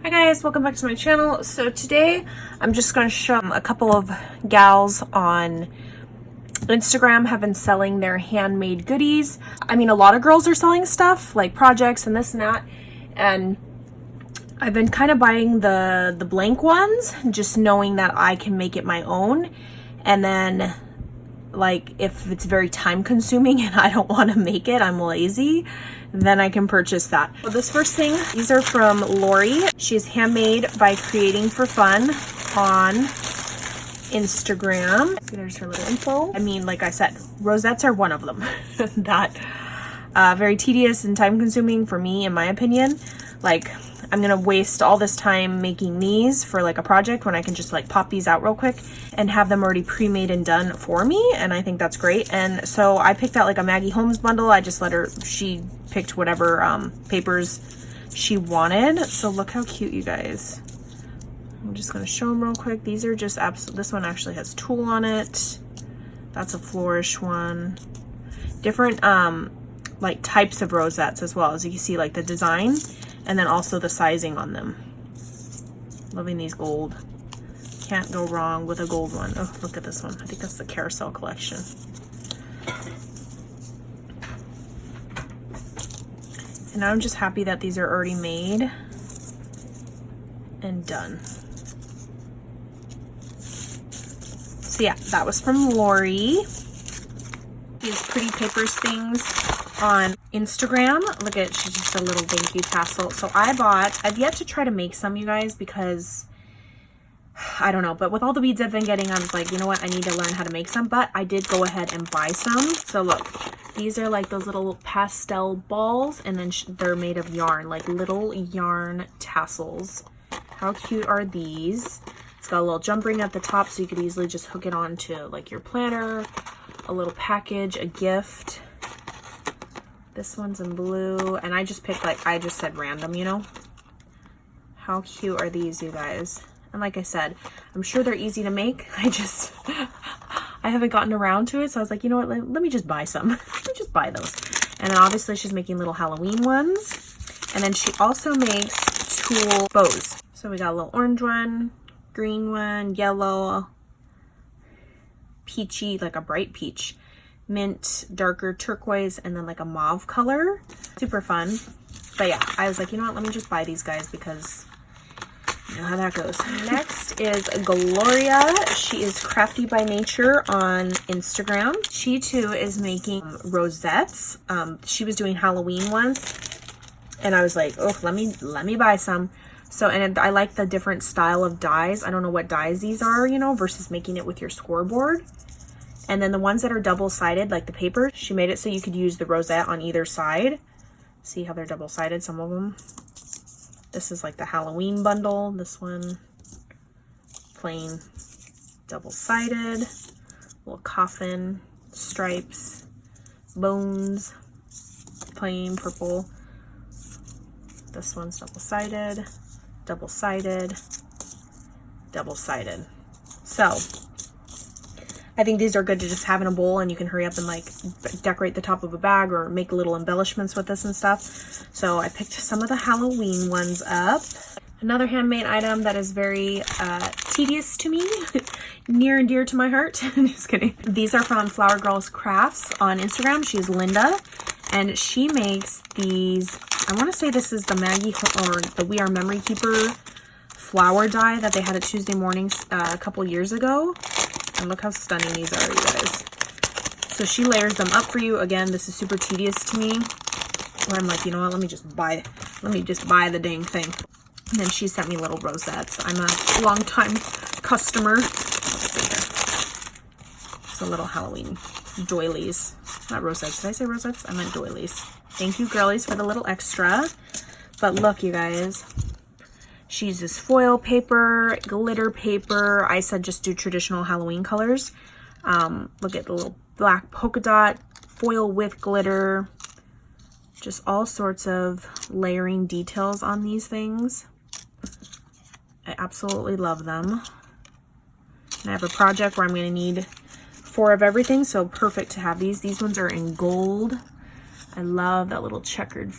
Hi guys, welcome back to my channel. So today I'm just going to show a couple of gals on Instagram have been selling their handmade goodies. I mean, a lot of girls are selling stuff like projects and this and that, and I've been kind of buying the blank ones, just knowing that I can make it my own. And then like if it's very time consuming and I don't want to make it, I'm lazy, then I can purchase that. So this first thing, these are from Laurie. She's handmade by creating for fun on Instagram. There's her little info. I mean, like I said, rosettes are one of them that very tedious and time consuming for me, in my opinion. Like, I'm gonna waste all this time making these for like a project when I can just like pop these out real quick and have them already pre-made and done for me, and I think that's great. And so I picked out like a Maggie Holmes bundle. I just let her, she picked whatever papers she wanted. So look how cute, you guys. I'm just gonna show them real quick. These are just absolute, this one actually has tulle on it. That's a flourish one. Different like types of rosettes as well, as you can see, like the design and then also the sizing on them. Loving these gold. Can't go wrong with a gold one. Oh, look at this one. I think that's the carousel collection. And I'm just happy that these are already made and done. So yeah, that was from Laurie. These pretty papers things on Instagram. Look at, she's just a little thank you tassel. So I've yet to try to make some, you guys, because I don't know, but with all the beads I've been getting, I was like, you know what, I need to learn how to make some. But I did go ahead and buy some. So look, these are like those little pastel balls, and then they're made of yarn, like little yarn tassels. How cute are these? It's got a little jump ring at the top, so you could easily just hook it on to like your planner, a little package, a gift. This one's in blue, and I just picked, like, I just said random, you know. How cute are these, you guys? And like I said, I'm sure they're easy to make. I haven't gotten around to it, so I was like, you know what, let me just buy some. Let me just buy those. And then obviously she's making little Halloween ones, and then she also makes tulle bows. So we got a little orange one, green one, yellow, peachy, like a bright peach, mint, darker turquoise, and then like a mauve color. Super fun. But yeah, I was like, you know what, let me just buy these guys because you know how that goes. Next is Gloria. She is crafty by nature on Instagram. She too is making rosettes. She was doing Halloween ones, and I was like, oh, let me buy some. So, and I like the different style of dyes. I don't know what dyes these are, you know, versus making it with your scoreboard. And then the ones that are double-sided, like the paper, she made it so you could use the rosette on either side. See how they're double-sided, some of them. This is like the Halloween bundle. This one, plain double-sided. Little coffin, stripes, bones, plain purple. This one's double-sided, double-sided, double-sided. So I think these are good to just have in a bowl, and you can hurry up and like decorate the top of a bag or make little embellishments with this and stuff. So I picked some of the Halloween ones up. Another handmade item that is very tedious to me, near and dear to my heart. Just kidding. These are from Flower Girls Crafts on Instagram. She's Linda, and she makes these, I want to say this is the Maggie or the We Are Memory Keeper flower die that they had at Tuesday mornings a couple years ago. And look how stunning these are, you guys. So she layers them up for you. Again, this is super tedious to me, where I'm like, you know what, let me just buy the dang thing. And then she sent me little rosettes. I'm a long-time customer. Let's see here. It's a little Halloween doilies. Not rosettes. Did I say rosettes? I meant doilies. Thank you, girlies, for the little extra. But look, you guys. She uses foil paper, glitter paper. I said just do traditional Halloween colors. Look at the little black polka dot, foil with glitter. Just all sorts of layering details on these things. I absolutely love them. And I have a project where I'm going to need 4 of everything, so perfect to have these. These ones are in gold. I love that little checkered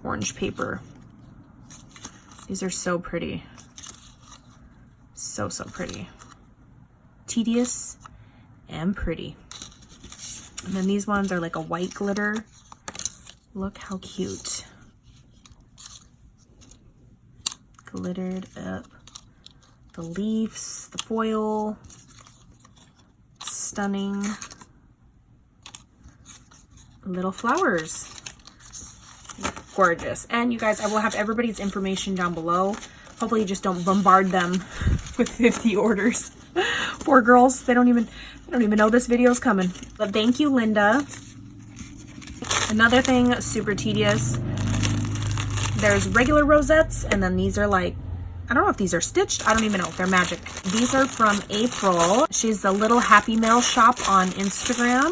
orange paper. These are so pretty. So, so pretty. Tedious and pretty. And then these ones are like a white glitter. Look how cute. Glittered up. The leaves, the foil. Stunning. Little flowers. Gorgeous. And you guys, I will have everybody's information down below. Hopefully you just don't bombard them with 50 orders. Poor girls, they don't even know this video is coming. But thank you, Linda. Another thing super tedious. There's regular rosettes, and then these are like, I don't know if these are stitched. I don't even know. They're magic. These are from April. She's the Little Happy Mail Shop on Instagram.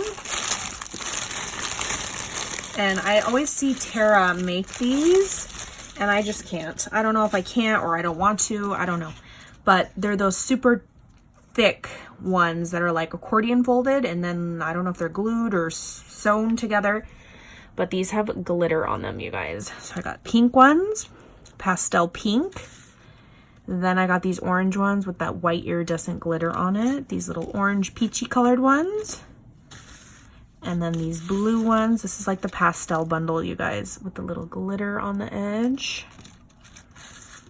And I always see Tara make these, and I just can't. I don't know if I can't or I don't want to. I don't know. But they're those super thick ones that are like accordion folded, and then I don't know if they're glued or sewn together. But these have glitter on them, you guys. So I got pink ones, pastel pink. Then I got these orange ones with that white iridescent glitter on it. These little orange peachy colored ones. And then these blue ones. This is like the pastel bundle, you guys, with the little glitter on the edge.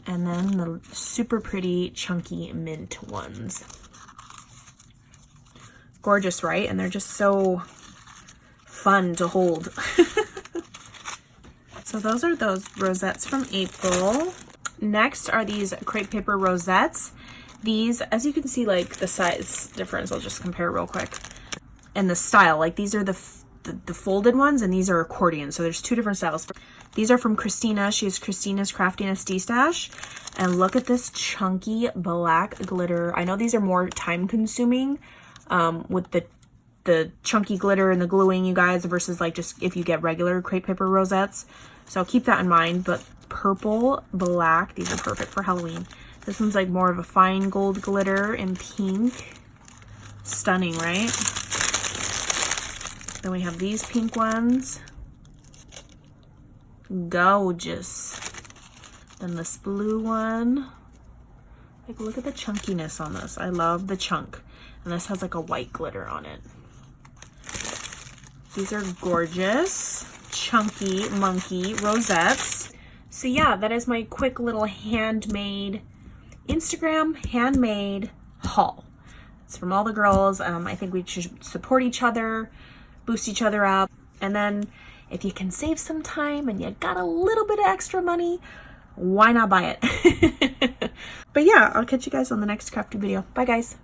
And then the super pretty chunky mint ones. Gorgeous, right? And they're just so fun to hold. So those are those rosettes from April. Next are these crepe paper rosettes. These, as you can see, like the size difference, I'll just compare real quick. And the style, like these are the folded ones, and these are accordion. So there's two different styles. These are from Krystina. She has Krystina's Crafty SD Stash. And look at this chunky black glitter. I know these are more time consuming with the chunky glitter and the gluing, you guys, versus like just if you get regular crepe paper rosettes. So keep that in mind. But purple, black, these are perfect for Halloween. This one's like more of a fine gold glitter and pink. Stunning, right? Then we have these pink ones. Gorgeous. Then this blue one. Like, look at the chunkiness on this. I love the chunk. And this has like a white glitter on it. These are gorgeous, chunky monkey rosettes. So yeah, that is my quick little handmade Instagram handmade haul. It's from all the girls. I think we should support each other, boost each other up. And then if you can save some time and you got a little bit of extra money, why not buy it? But yeah, I'll catch you guys on the next crafting video. Bye guys.